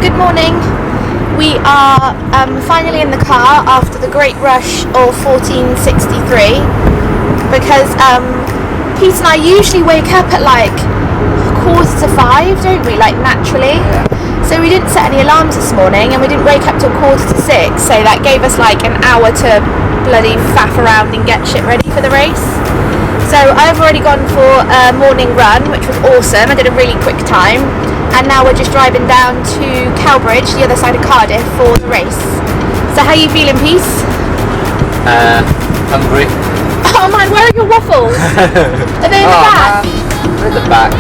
good morning. We are finally in the car after the great rush of 1463 because Pete and I usually wake up at like 4:45, don't we, like naturally? Yeah. So we didn't set any alarms this morning and we didn't wake up till 5:45, so that gave us like an hour to bloody faff around and get shit ready for the race. So I've already gone for a morning run, which was awesome. I did a really quick time. And now we're just driving down to Cowbridge, the other side of Cardiff, for the race. So how are you feeling, Peace? Hungry. Oh man, where are your waffles? Are they in the back? They're in the back.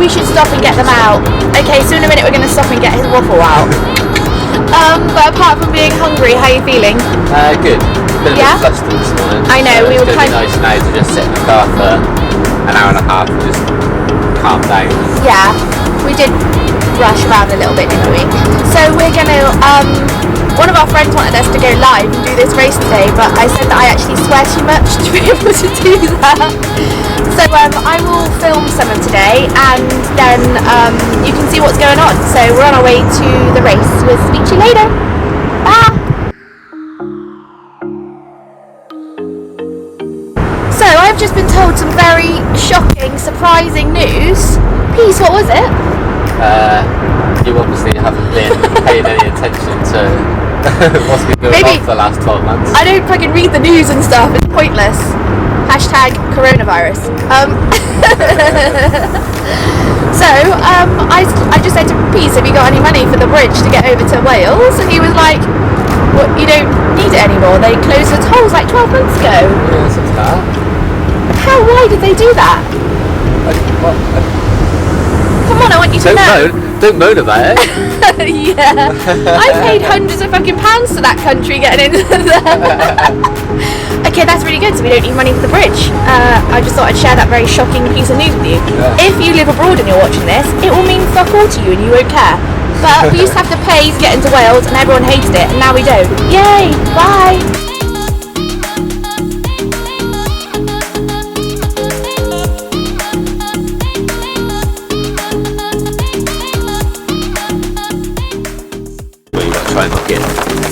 We should stop and get them out. Okay, so in a minute we're going to stop and get his waffle out. But apart from being hungry, how are you feeling? Good. Bit Yeah? of a flustered this morning. I know, we were It's kind going to be nice now to just sit in the car for an hour and a half and just calm down. Yeah, we did rush around a little bit, didn't we? So we're going to, one of our friends wanted us to go live and do this race today, but I said that I actually swear too much to be able to do that. So I will film some of today and then you can see what's going on. So we're on our way to the race. We'll speak to you later. Bye! So I've just been told some very shocking, surprising news. Peace, what was it? You obviously haven't been paying any attention to what's been going on for the last 12 months. I don't fucking read the news and stuff, it's pointless. Hashtag coronavirus. So, I just said to Peace, have you got any money for the bridge to get over to Wales? And he was like, well, you don't need it anymore, they closed the tolls like 12 months ago. Yeah, since that. Why did they do that? Come on, I want you to know. Don't moan about it. Yeah, I paid hundreds of fucking pounds to that country getting into there. Okay, that's really good, so we don't need money for the bridge. I just thought I'd share that very shocking piece of news with you. Yeah. If you live abroad and you're watching this, it will mean fuck all to you and you won't care. But we used to have to pay to get into Wales and everyone hated it, and now we don't. Yay, bye!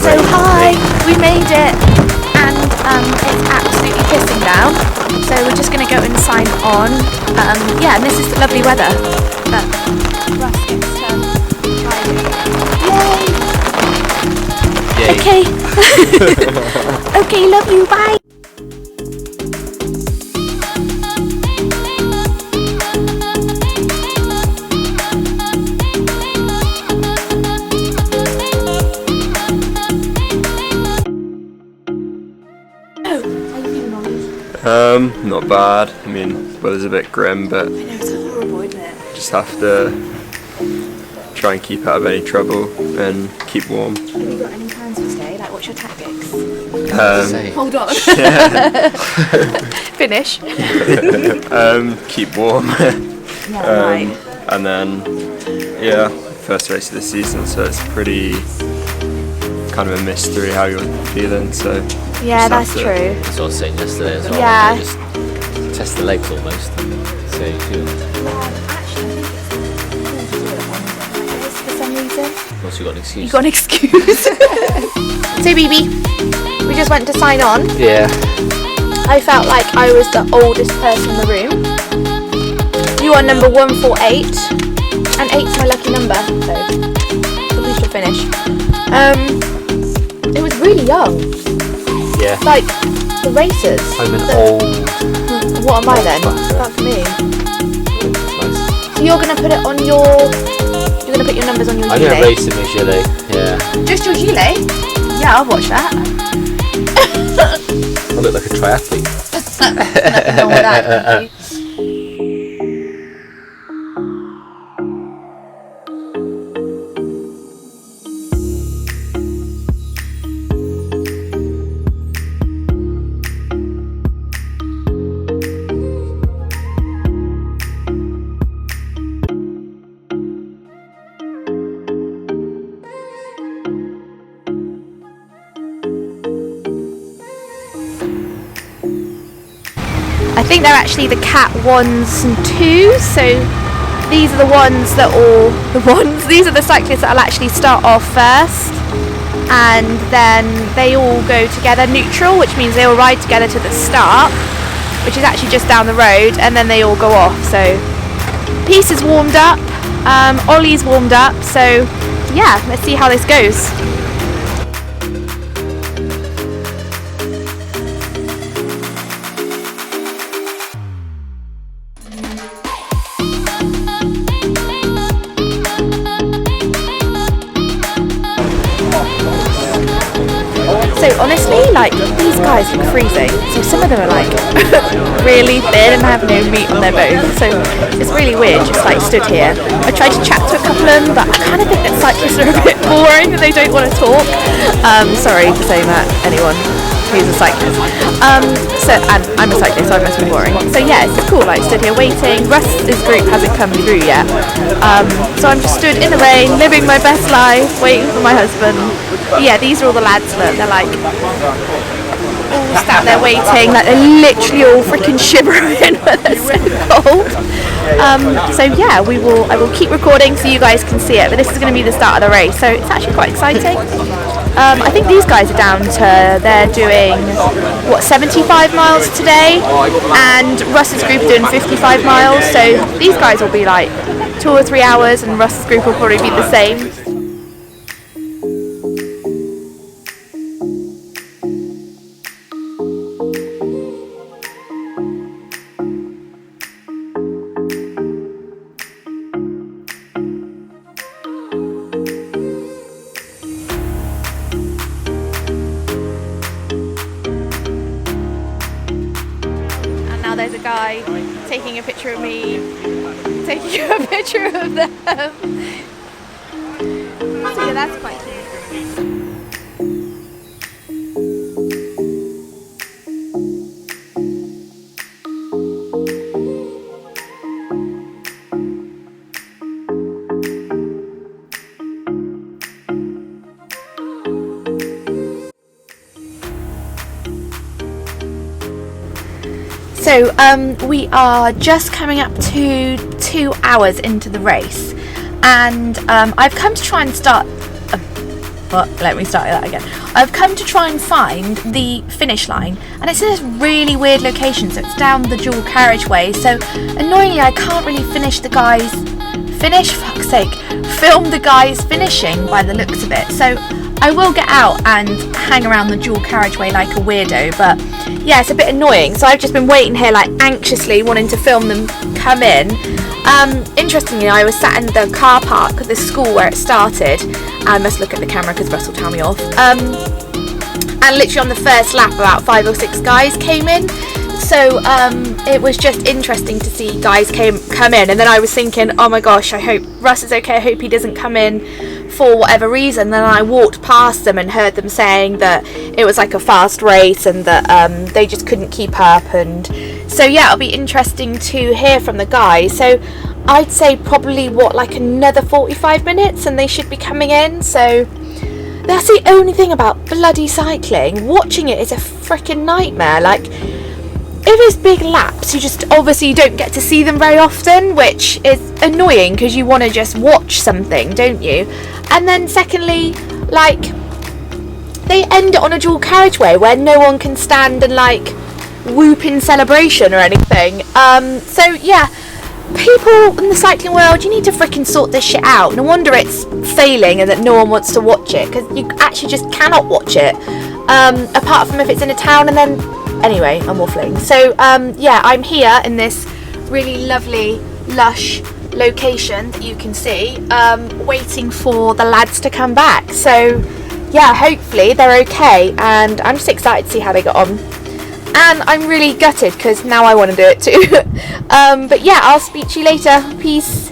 So hi, we made it, and it's absolutely pissing down. So we're just going to go and sign on. Yeah, and this is the lovely weather. But Russ gets to ride it. Yay! Okay. Okay, love you. Bye. Not bad. I mean, the weather's a bit grim, but I know, it's horrible, isn't it? just have to try and keep out of any trouble and keep warm. Have you got any plans for today? Like, what's your tactics? Hold on. Finish. Keep warm. Yeah, right. And then, yeah, first race of the season, so it's pretty kind of a mystery how you're feeling. So Yeah, that's true. I sort of saying yesterday as well. Yeah. Just test the legs almost. So you feel. Actually, for some reason. Once you got an excuse. You got an excuse. So, BB, we just went to sign on. Yeah. I felt like I was the oldest person in the room. You are number 148, and 8's my lucky number, so at least you'll finish. It was really young. Yeah. Like the racers. I'm an old. What am I then? fucker. That's me. Nice. So you're gonna put it on your. You're gonna put your numbers on your I'm gilet. gonna race in my gilet. Yeah. Just your gilet? Yeah, I'll watch that. I look like a triathlete. Nothing wrong with that. Thank you. I think they're actually the cat 1s and 2s, so these are the ones that these are the cyclists that'll actually start off first, and then they all go together neutral, which means they all ride together to the start, which is actually just down the road, and then they all go off. So Peace is warmed up, Ollie's warmed up, so yeah, let's see how this goes. So honestly, like, these guys look freezing. So some of them are like really thin and have no meat on their bones. So it's really weird, just like stood here. I tried to chat to a couple of them, but I kind of think that cyclists are a bit boring and they don't want to talk. Sorry for saying that, anyone who's a cyclist. And I'm a cyclist, so I must be boring. So yeah, it's cool, like stood here waiting. Russ's group hasn't come through yet. So I'm just stood in the rain, living my best life, waiting for my husband. Yeah, these are all the lads, look, they're like all sat there waiting, like they're literally all freaking shivering but they're so cold. So yeah, I will keep recording so you guys can see it, but this is going to be the start of the race, so it's actually quite exciting. I think these guys are down to, they're doing, 75 miles today, and Russ's group are doing 55 miles, so these guys will be like 2 or 3 hours, and Russ's group will probably be the same. There's a guy taking a picture of me, taking a picture of them. So yeah, that's quite cute. So we are just coming up to 2 hours into the race, and I've come to try and start. Let me start that again. I've come to try and find the finish line, and it's in this really weird location. So it's down the dual carriageway. So annoyingly, I can't really film the guys finishing by the looks of it. So I will get out and hang around the dual carriageway like a weirdo, but yeah, it's a bit annoying. So I've just been waiting here like anxiously wanting to film them come in. Interestingly, I was sat in the car park at the school where it started. I must look at the camera because Russ will tell me off. And literally on the first lap about 5 or 6 guys came in. So it was just interesting to see guys come in, and then I was thinking, oh my gosh, I hope Russ is okay, I hope he doesn't come in for whatever reason. Then I walked past them and heard them saying that it was like a fast race and that they just couldn't keep up, and so yeah, it'll be interesting to hear from the guys. So I'd say probably like another 45 minutes and they should be coming in. So that's the only thing about bloody cycling. Watching it is a freaking nightmare. Like, if it's big laps, you don't get to see them very often, which is annoying because you want to just watch something, don't you? And then secondly, like, they end it on a dual carriageway where no one can stand and like whoop in celebration or anything. So yeah, people in the cycling world, you need to freaking sort this shit out. No wonder it's failing and that no one wants to watch it, because you actually just cannot watch it, apart from if it's in a town. And then anyway, I'm waffling. So yeah, I'm here in this really lovely lush location that you can see, waiting for the lads to come back. So yeah, hopefully they're okay, and I'm just excited to see how they got on. And I'm really gutted because now I want to do it too. But yeah, I'll speak to you later. Peace.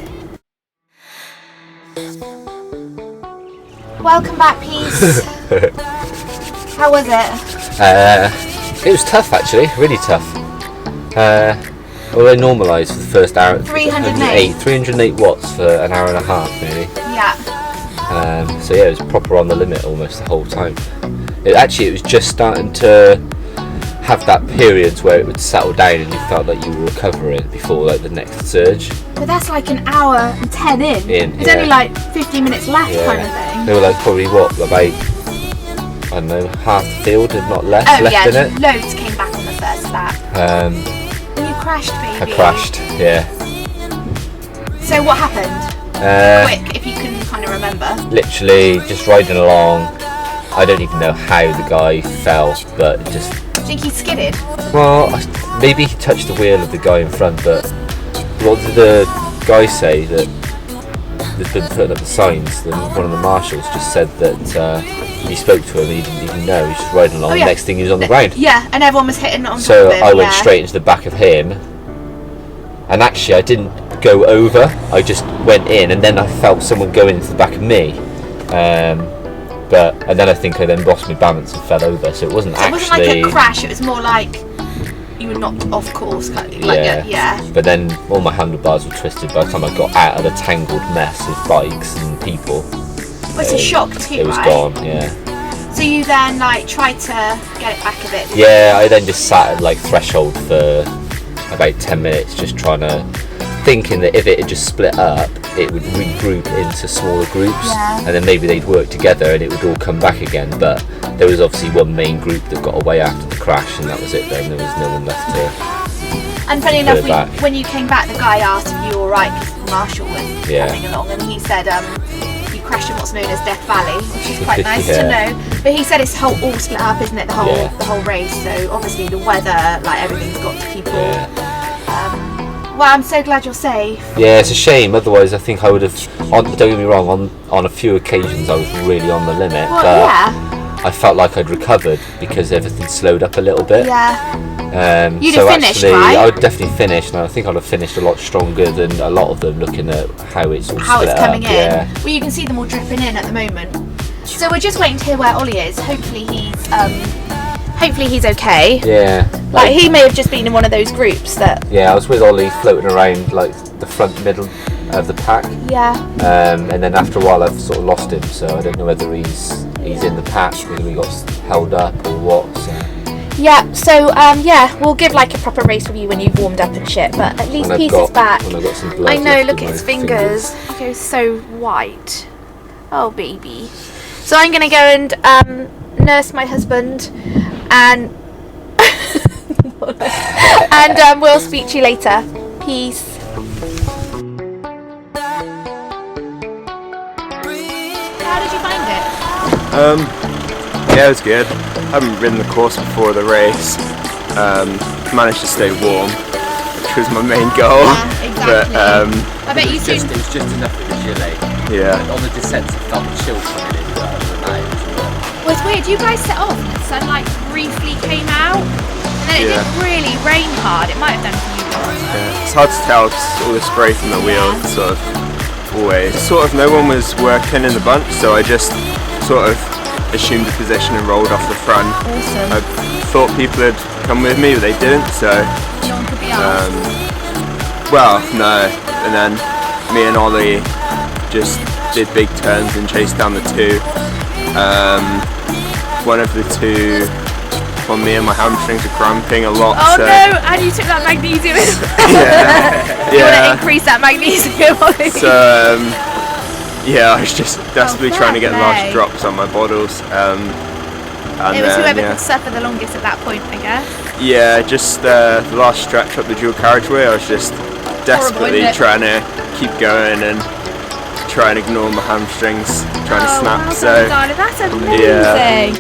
Welcome back, Peace. How was it? It was tough, actually, really tough. Although normalised for the first hour. 308 watts for an hour and a half, nearly. Yeah. So yeah, it was proper on the limit almost the whole time. It was just starting to have that period where it would settle down and you felt like you were recovering before like the next surge. But that's like an hour and 10 in. There's only like 15 minutes left kind of thing. They were like probably what, about, I don't know, half the field, if not less, left in it. Loads came back on the first lap. And you crashed, baby. I crashed, yeah. So what happened? Quick, if you can kind of remember. Literally just riding along. I don't even know how the guy fell, but just... Do you think he skidded? Well, maybe he touched the wheel of the guy in front, but what did the guy say that has been putting up the signs? One of the marshals just said that he spoke to him and he didn't even know. He was just riding along, next thing he was on the ground. Yeah, and everyone was hitting on top So of him. I went straight into the back of him, and actually I didn't go over, I just went in, and then I felt someone going into the back of me. And then I think I then lost my balance and fell over. So it wasn't It wasn't like a crash. It was more like you were knocked off course, kind of. Yeah. But then all my handlebars were twisted by the time I got out of the tangled mess of bikes and people. Well, it's a shock too, It was right? gone. Yeah. So you then like tried to get it back a bit. Yeah, I then just sat at like threshold for about 10 minutes, just trying to, thinking that if it had just split up, it would regroup into smaller groups, and then maybe they'd work together and it would all come back again. But there was obviously one main group that got away after the crash, and that was it then. There was no one left to. And funny enough, when you came back, the guy asked if you were alright because the marshal was coming along, and he said you crashed in what's known as Death Valley, which is quite nice to know. But he said it's all split up, isn't it? The whole race. So obviously the weather, like everything's got to people. Well, I'm so glad you're safe. Yeah, it's a shame. Otherwise, I think I would have. Don't get me wrong. On a few occasions, I was really on the limit. Well, but I felt like I'd recovered because everything slowed up a little bit. Yeah. You'd so have finished, actually, right? I would definitely finish, and I think I'd have finished a lot stronger than a lot of them. Looking at how it's all split coming up. in. Yeah. Well, you can see them all dripping in at the moment. So we're just waiting to hear where Ollie is. Hopefully he's okay. Yeah. Like he may have just been in one of those groups that. Yeah, I was with Ollie floating around like the front middle of the pack. Yeah. And then after a while, I've sort of lost him, so I don't know whether he's in the pack, whether he got held up or what. So. Yeah. So we'll give like a proper race review when you've warmed up and shit. But at least Peace is back. When I've got some blood I know. left Look in at his my fingers. He goes so white. Oh baby. So I'm gonna go and nurse my husband and. And we'll speak to you later. Peace. How did you find it? Yeah, it was good. I haven't ridden the course before the race. Managed to stay warm, which was my main goal. Yeah, exactly. But I bet you soon. It was just enough of a gilet. Yeah. And on the descent, it felt the chill coming in, but other than that, it was all right. Well, it's weird. You guys set off and the sun like briefly came out, and then it didn't really rain hard. It might have done for you guys. Yeah, it's hard to tell because all the spray from the wheel sort of no one was working in the bunch, so I just sort of assumed a position and rolled off the front. Awesome. I thought people had come with me, but they didn't, so No one could be asked. well, no. And then me and Ollie just did big turns and chased down the two. One of the two, on me and my hamstrings are cramping a lot. Oh so, no! And you took that magnesium. You want to increase that magnesium, Ollie? So yeah, I was just desperately trying to get the last play. drops on my bottles. And It was then, whoever yeah. could suffer the longest at that point, I guess. Yeah, just the last stretch up the dual carriageway, I was just desperately isn't it? trying to keep going and try and ignore my hamstrings trying to snap. Well So done, darling. That's amazing. yeah.